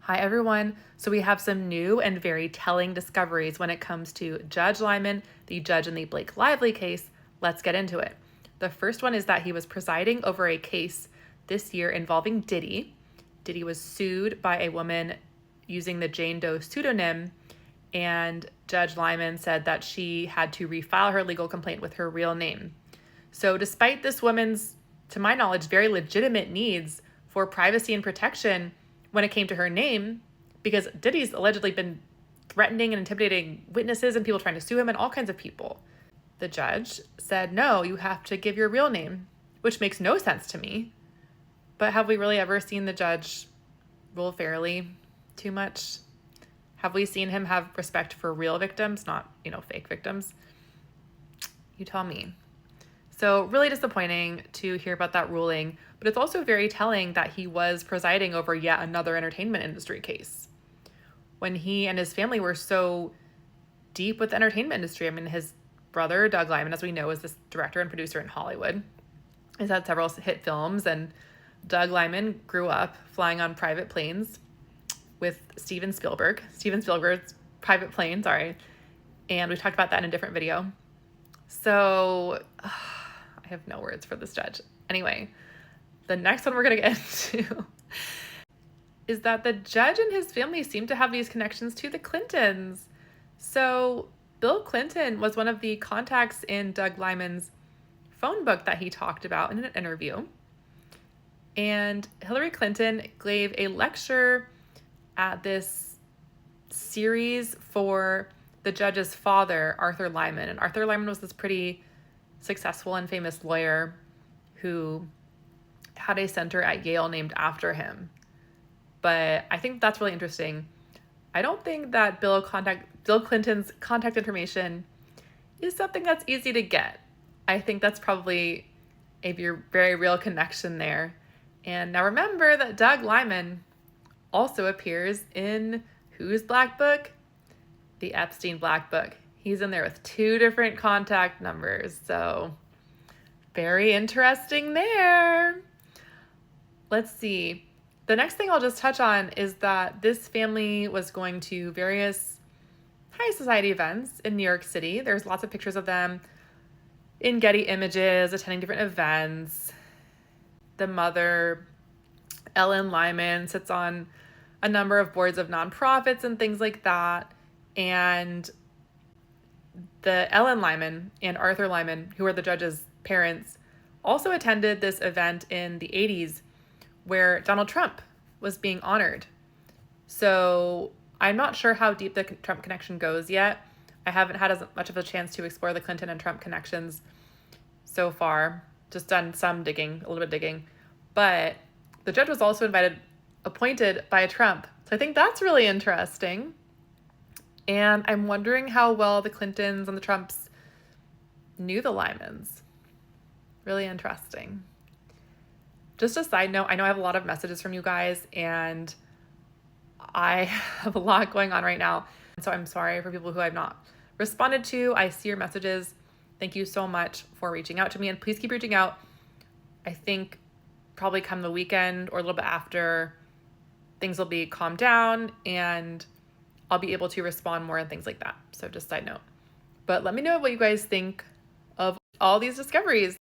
Hi everyone. So we have some new and very telling discoveries when it comes to Judge Lyman, the judge in the Blake Lively case. Let's get into it. The first one is that he was presiding over a case this year involving Diddy. Diddy was sued by a woman using the Jane Doe pseudonym, and Judge Lyman said that she had to refile her legal complaint with her real name. So despite this woman's, to my knowledge, very legitimate needs for privacy and protection when it came to her name, because Diddy's allegedly been threatening and intimidating witnesses and people trying to sue him and all kinds of people, the judge said, no, you have to give your real name, which makes no sense to me. But have we really ever seen the judge rule fairly too much? Have we seen him have respect for real victims, not, fake victims? You tell me. So really disappointing to hear about that ruling, but it's also very telling that he was presiding over yet another entertainment industry case. When he and his family were so deep with the entertainment industry, I mean, his brother, Doug Lyman, as we know, is this director and producer in Hollywood. He's had several hit films, and Doug Lyman grew up flying on private planes with Steven Spielberg's private plane, and we talked about that in a different video. So I have no words for this judge. Anyway, the next one we're going to get into is that the judge and his family seem to have these connections to the Clintons. So Bill Clinton was one of the contacts in Doug Lyman's phone book that he talked about in an interview. And Hillary Clinton gave a lecture at this series for the judge's father, Arthur Lyman. And Arthur Lyman was this pretty successful and famous lawyer who had a center at Yale named after him. But I think that's really interesting. I don't think that Bill Clinton's contact information is something that's easy to get. I think that's probably a very real connection there. And now remember that Doug Lyman also appears in whose Black Book? The Epstein Black Book. He's in there with 2 different contact numbers. So very interesting there. Let's see. The next thing I'll just touch on is that this family was going to various high society events in New York City. There's lots of pictures of them in Getty Images, attending different events. The mother, Ellen Lyman, sits on a number of boards of nonprofits and things like that. And the Ellen Lyman and Arthur Lyman, who are the judge's parents, also attended this event in the 80s where Donald Trump was being honored. So I'm not sure how deep the Trump connection goes yet. I haven't had as much of a chance to explore the Clinton and Trump connections so far. Just done some digging, a little bit of digging. But the judge was also appointed by Trump. So I think that's really interesting. And I'm wondering how well the Clintons and the Trumps knew the Lymans. Really interesting. Just a side note, I know I have a lot of messages from you guys, and I have a lot going on right now. So I'm sorry for people who I've not responded to. I see your messages. Thank you so much for reaching out to me, and please keep reaching out. I think probably come the weekend or a little bit after, things will be calmed down and I'll be able to respond more and things like that. So just side note. But let me know what you guys think of all these discoveries.